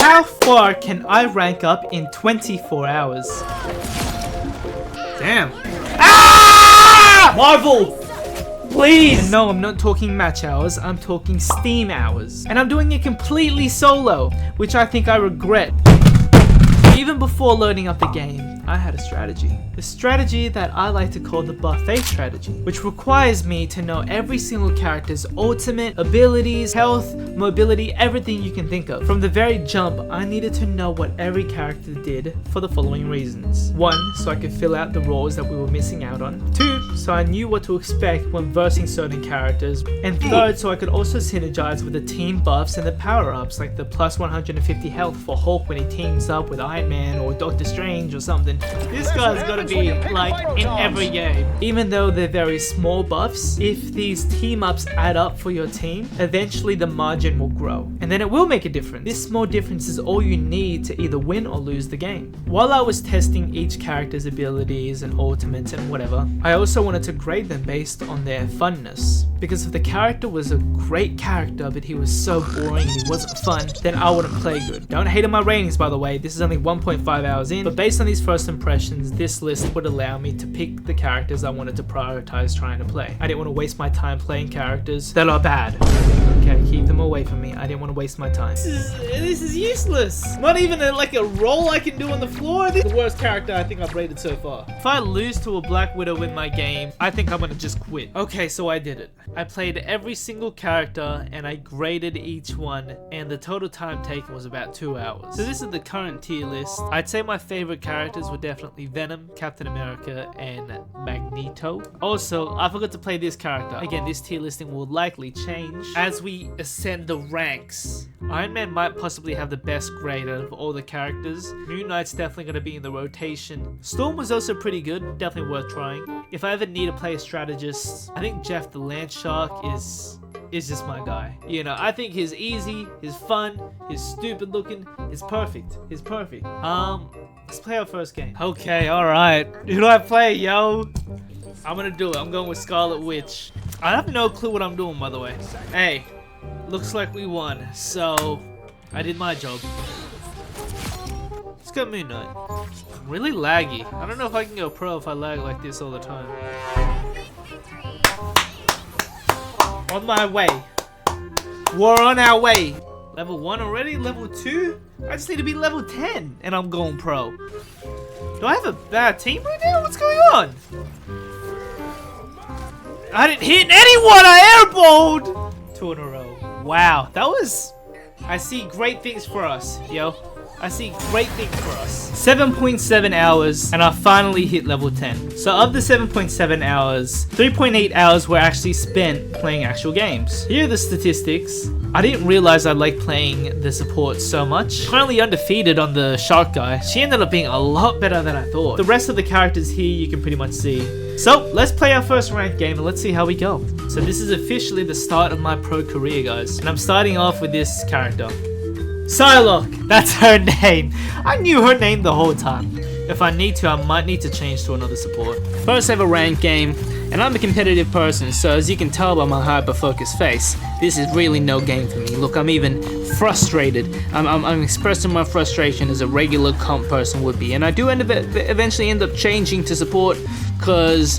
How far can I rank up in 24 hours? Damn. Ah! Marvel! Please! And no, I'm not talking match hours, I'm talking Steam hours. And I'm doing it completely solo, which I think I regret. Even before loading up the game, I had a strategy. The strategy that I like to call the buffet strategy, which requires me to know every single character's ultimate abilities, health, mobility, everything you can think of. From the very jump, I needed to know what every character did for the following reasons. 1, so I could fill out the roles that we were missing out on. 2, so I knew what to expect when versing certain characters. And 3rd, so I could also synergize with the team buffs and the power-ups, like the plus 150 health for Hulk when he teams up with Iron Man or Doctor Strange or something. This guy's gotta be like in every game. Even though they're very small buffs, if these team ups add up for your team, eventually the margin will grow. And then it will make a difference. This small difference is all you need to either win or lose the game. While I was testing each character's abilities and ultimates and whatever, I also wanted to grade them based on their funness. Because if the character was a great character but he was so boring and he wasn't fun, then I wouldn't play good. Don't hate on my ratings, by the way. This is only 1.5 hours in, but based on these first impressions, this list would allow me to pick the characters I wanted to prioritize trying to play. I didn't want to waste my time playing characters that are bad. Okay, keep them away from me. I didn't want to waste my time. This is useless. Not even like a roll I can do on the floor. This is the worst character I think I've rated so far. If I lose to a Black Widow in my game, I think I'm gonna just quit. Okay, so I did it. I played every single character and I graded each one, and the total time taken was about 2 hours. So this is the current tier list. I'd say my favorite characters were definitely Venom, Captain America, and Magneto. Also, I forgot to play this character. Again, this tier listing will likely change as we ascend the ranks. Iron Man might possibly have the best grade out of all the characters. Moon Knight's definitely going to be in the rotation. Storm was also pretty good, definitely worth trying. If I ever need to play a strategist, I think Jeff the Land Shark is just my guy. You know, I think he's easy, he's fun, he's stupid looking, he's perfect. He's perfect. Let's play our first game. Okay, alright. Who do I play, yo? I'm gonna do it. I'm going with Scarlet Witch. I have no clue what I'm doing, by the way. Hey, looks like we won, so I did my job. Let's go Moon Knight. I'm really laggy. I don't know if I can go pro if I lag like this all the time. On my way. We're on our way. Level 1 already? Level 2? I just need to be level 10 and I'm going pro. Do I have a bad team right now? What's going on? I didn't hit anyone! I airballed! 2 in a row. Wow, that was... I see great things for us, yo. I see great things for us. 7.7 hours and I finally hit level 10. So of the 7.7 hours, 3.8 hours were actually spent playing actual games. Here are the statistics. I didn't realize I liked playing the support so much. Currently undefeated on the shark guy. She ended up being a lot better than I thought. The rest of the characters here you can pretty much see. So let's play our first ranked game and let's see how we go. So this is officially the start of my pro career, guys. And I'm starting off with this character. Psylocke, that's her name. I knew her name the whole time. If I need to, I might need to change to another support. First ever ranked game, and I'm a competitive person, so as you can tell by my hyper-focused face, this is really no game for me. Look, I'm even frustrated. I'm expressing my frustration as a regular comp person would be, and I do eventually end up changing to support, because,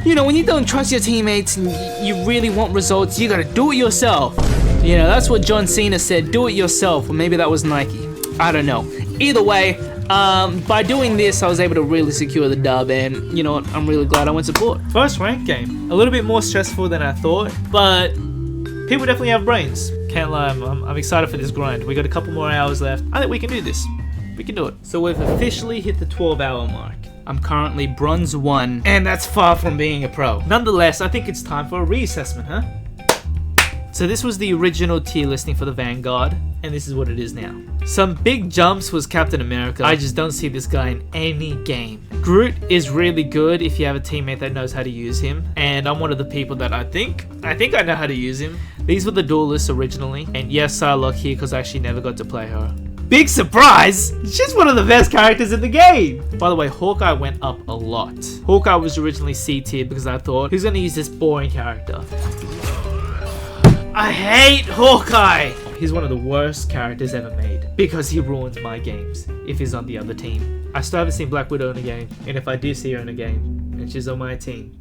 you know, when you don't trust your teammates and you really want results, you gotta do it yourself. You know, that's what John Cena said, do it yourself, or maybe that was Nike. I don't know. Either way, by doing this, I was able to really secure the dub, and you know what, I'm really glad I went support. First ranked game. A little bit more stressful than I thought, but people definitely have brains. Can't lie, I'm excited for this grind. We got a couple more hours left. I think we can do this. We can do it. So we've officially hit the 12-hour mark. I'm currently bronze 1, and that's far from being a pro. Nonetheless, I think it's time for a reassessment, huh? So this was the original tier listing for the Vanguard, and this is what it is now. Some big jumps was Captain America. I just don't see this guy in any game. Groot is really good if you have a teammate that knows how to use him, and I'm one of the people that I think I know how to use him. These were the duelists originally, and yes, Psylocke here because I actually never got to play her. Big surprise! She's one of the best characters in the game! By the way, Hawkeye went up a lot. Hawkeye was originally C tier because I thought, who's gonna use this boring character? I hate Hawkeye! he's one of the worst characters ever made because he ruins my games if he's on the other team. I still haven't seen Black Widow in a game, and if I do see her in a game and she's on my team,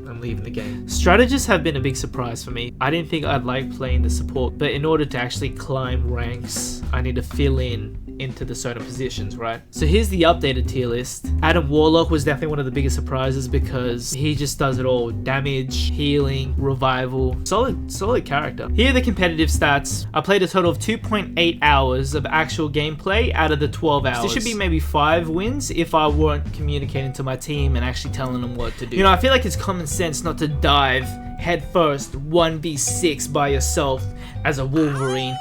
I'm leaving the game. Strategists have been a big surprise for me. I didn't think I'd like playing the support, but in order to actually climb ranks, I need to fill into the certain positions, right? So here's the updated tier list. Adam Warlock was definitely one of the biggest surprises because he just does it all. Damage, healing, revival. Solid character. Here are the competitive stats. I played a total of 2.8 hours of actual gameplay out of the 12 hours. There should be maybe 5 wins if I weren't communicating to my team and actually telling them what to do. You know, I feel like it's common sense not to dive head first 1v6 by yourself as a Wolverine.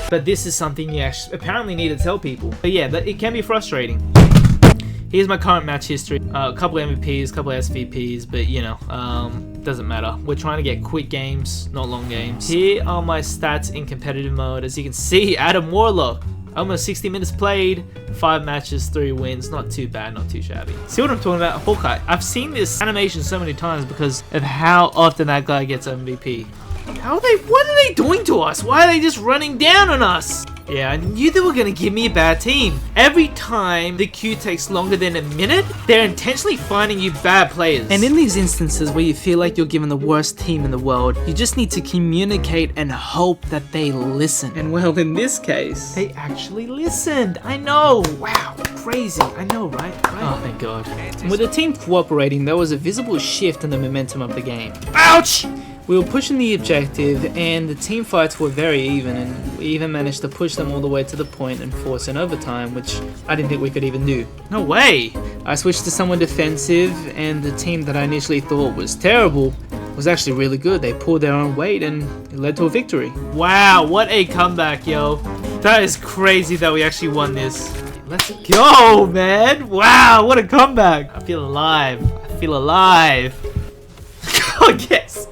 But this is something you apparently need to tell people. But yeah, it can be frustrating. Here's my current match history. A couple MVPs, a couple SVPs, but you know, doesn't matter. We're trying to get quick games, not long games. Here are my stats in competitive mode. As you can see, Adam Warlock. Almost 60 minutes played, 5 matches, 3 wins. Not too bad, not too shabby. See what I'm talking about? Hawkeye. I've seen this animation so many times because of how often that guy gets MVP. What are they doing to us? Why are they just running down on us? Yeah, I knew they were gonna give me a bad team. Every time the queue takes longer than a minute, they're intentionally finding you bad players. And in these instances where you feel like you're given the worst team in the world, you just need to communicate and hope that they listen. And well, in this case, they actually listened. I know. Wow, crazy. I know, right? Oh, thank God. And with the team cooperating, there was a visible shift in the momentum of the game. Ouch! We were pushing the objective and the team fights were very even, and we even managed to push them all the way to the point and force an overtime, which I didn't think we could even do. No way! I switched to someone defensive and the team that I initially thought was terrible was actually really good. They pulled their own weight and it led to a victory. Wow, what a comeback, yo. That is crazy that we actually won this. Let's go, man! Wow, what a comeback! I feel alive. I feel alive. Oh, yes!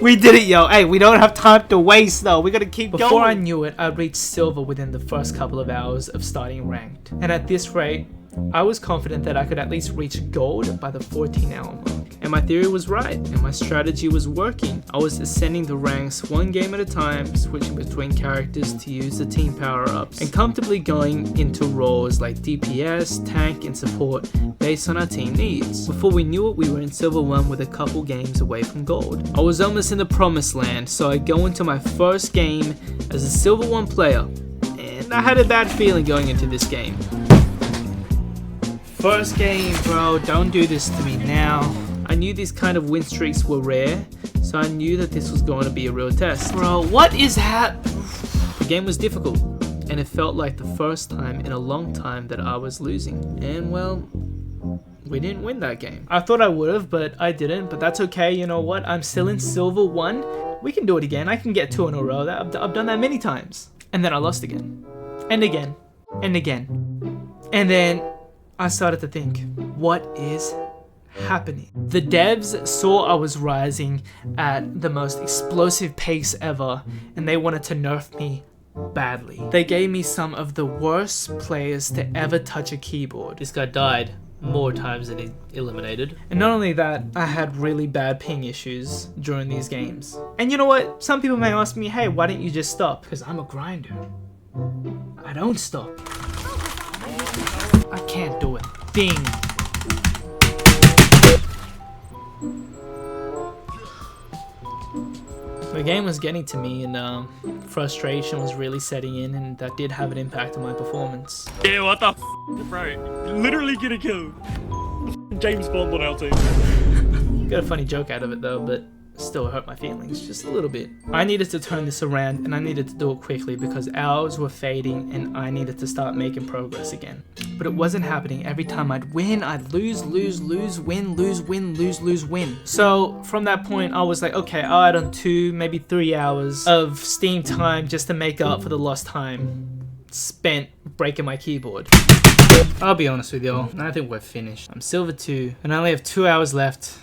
We did it, yo. Hey, we don't have time to waste, though. We gotta keep going. Before I knew it, I reached silver within the first couple of hours of starting ranked. And at this rate, I was confident that I could at least reach gold by the 14-hour mark. And my theory was right, and my strategy was working. I was ascending the ranks one game at a time, switching between characters to use the team power-ups, and comfortably going into roles like DPS, tank, and support based on our team needs. Before we knew it, we were in Silver 1 with a couple games away from gold. I was almost in the promised land, so I go into my first game as a Silver 1 player, and I had a bad feeling going into this game. First game, bro, don't do this to me now. I knew these kind of win streaks were rare, so I knew that this was going to be a real test. Bro, what is The game was difficult, and it felt like the first time in a long time that I was losing. And well, we didn't win that game. I thought I would have, but I didn't, but that's okay. You know what? I'm still in Silver 1. We can do it again. I can get 2 in a row. I've done that many times. And then I lost again. And again. And again. And then I started to think, what is happening? The devs saw I was rising at the most explosive pace ever, and they wanted to nerf me badly. They gave me some of the worst players to ever touch a keyboard. This guy died more times than he eliminated. And not only that, I had really bad ping issues during these games. And you know what? Some people may ask me, hey, why don't you just stop? Because I'm a grinder. I don't stop. I can't do a thing. The game was getting to me, and frustration was really setting in, and that did have an impact on my performance. Yeah, what the f***, bro? Literally get a kill. James Bond on our team. Got a funny joke out of it though, but still hurt my feelings just a little bit. I needed to turn this around, and I needed to do it quickly because hours were fading and I needed to start making progress again. But it wasn't happening. Every time I'd win, I'd lose, win, lose, win. So from that point, I was like, okay, I'll add on 2, maybe 3 hours of Steam time just to make up for the lost time spent breaking my keyboard. I'll be honest with y'all, I think we're finished. I'm Silver 2, and I only have 2 hours left.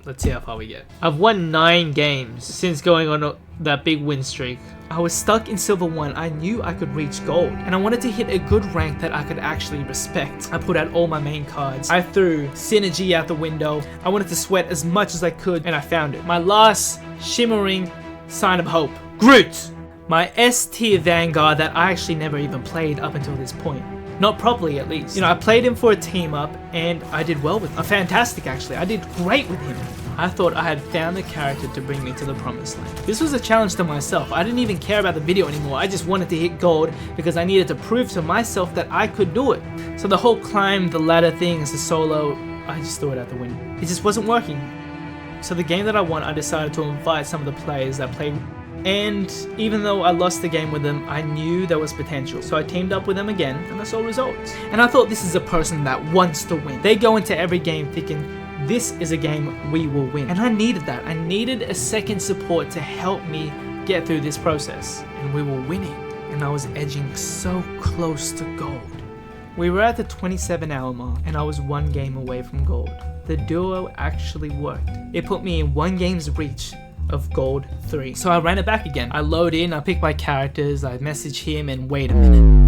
Let's see how far we get. I've won 9 games since going on that big win streak. I was stuck in silver 1. I knew I could reach gold, and I wanted to hit a good rank that I could actually respect. I put out all my main cards. I threw synergy out the window. I wanted to sweat as much as I could, and I found it. My last shimmering sign of hope. Groot! My S tier Vanguard that I actually never even played up until this point. Not properly, at least. You know, I played him for a team up, and I did well with him. Fantastic, actually. I did great with him. I thought I had found the character to bring me to the promised land. This was a challenge to myself. I didn't even care about the video anymore. I just wanted to hit gold because I needed to prove to myself that I could do it. So the whole climb the ladder thing as a solo, I just threw it out the window. It just wasn't working. So the game that I won, I decided to invite some of the players that played. And even though I lost the game with them, I knew there was potential. So I teamed up with them again, and I saw results. And I thought, this is a person that wants to win. They go into every game thinking, this is a game we will win. And I needed that. I needed a second support to help me get through this process. And we were winning. And I was edging so close to gold. We were at the 27-hour mark, and I was 1 game away from gold. The duo actually worked. It put me in 1 game's reach of gold 3. So I ran it back again. I load in, I pick my characters, I message him, and wait a minute.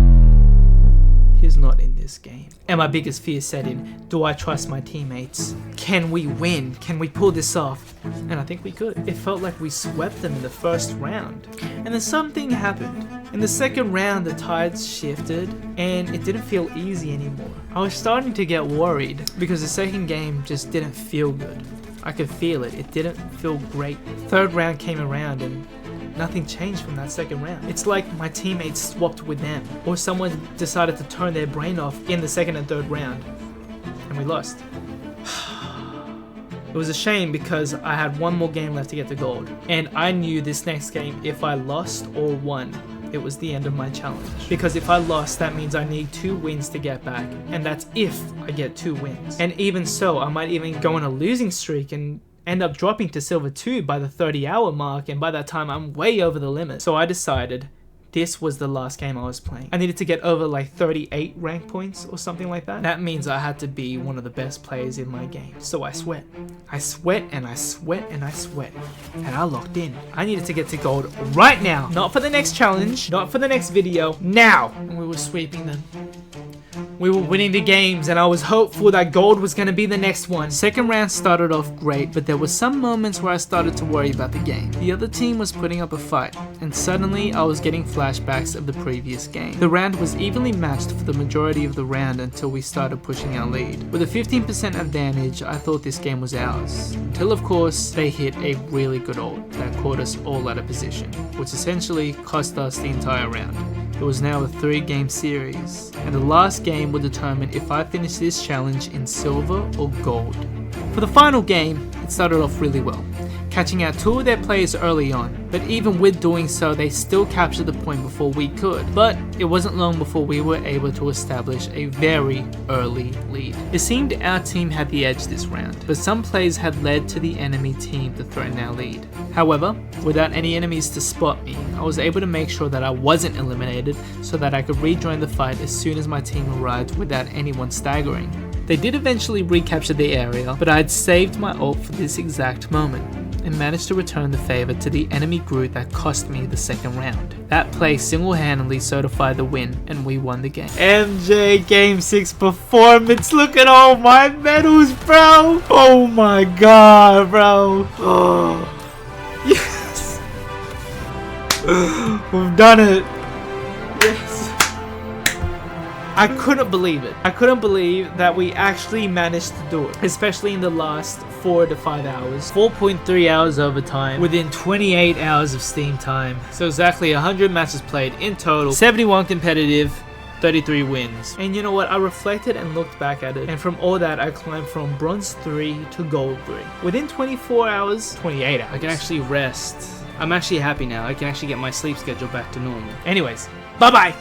He's not in this game. And my biggest fear set in. Do I trust my teammates? Can we win? Can we pull this off? And I think we could. It felt like we swept them in the first round. And then something happened. In the second round, the tides shifted, and it didn't feel easy anymore. I was starting to get worried because the second game just didn't feel good. I could feel it. It didn't feel great. Third round came around and nothing changed from that second round. It's like my teammates swapped with them, or someone decided to turn their brain off in the second and third round, and we lost. It was a shame because I had 1 more game left to get to gold, and I knew this next game, if I lost or won, it was the end of my challenge. Because if I lost, that means I need 2 wins to get back, and that's if I get 2 wins. And even so, I might even go on a losing streak and end up dropping to silver 2 by the 30-hour mark, and by that time I'm way over the limit. So I decided this was the last game I was playing. I needed to get over like 38 rank points or something like that. That means I had to be one of the best players in my game. So I sweat. I sweat and I sweat and I sweat. And I locked in. I needed to get to gold right now. Not for the next challenge, not for the next video, now. And we were sweeping them. We were winning the games, and I was hopeful that gold was going to be the next one. Second round started off great, but there were some moments where I started to worry about the game. The other team was putting up a fight, and suddenly I was getting flashbacks of the previous game. The round was evenly matched for the majority of the round until we started pushing our lead. With a 15% advantage, I thought this game was ours. Until of course, they hit a really good ult that caught us all out of position, which essentially cost us the entire round. It was now a 3-game series, and the last game would determine if I finished this challenge in silver or gold. For the final game, it started off really well, catching out 2 of their players early on, but even with doing so, they still captured the point before we could. But it wasn't long before we were able to establish a very early lead. It seemed our team had the edge this round, but some plays had led to the enemy team to threaten our lead. However, without any enemies to spot me, I was able to make sure that I wasn't eliminated so that I could rejoin the fight as soon as my team arrived without anyone staggering. They did eventually recapture the area, but I had saved my ult for this exact moment, and managed to return the favor to the enemy Groot that cost me the second round. That play single-handedly certified the win, and we won the game. MJ Game 6 performance, look at all my medals, bro! Oh my god, bro! Oh. Yes! We've done it! Yes! I couldn't believe it. I couldn't believe that we actually managed to do it, especially in the last 4 to 5 hours. 4.3 hours overtime within 28 hours of Steam time. So exactly 100 matches played in total, 71 competitive, 33 wins. And you know what? I reflected and looked back at it, and from all that, I climbed from bronze 3 to gold 3. Within 24 hours, 28 hours, I can actually rest. I'm actually happy now. I can actually get my sleep schedule back to normal. Anyways, bye-bye!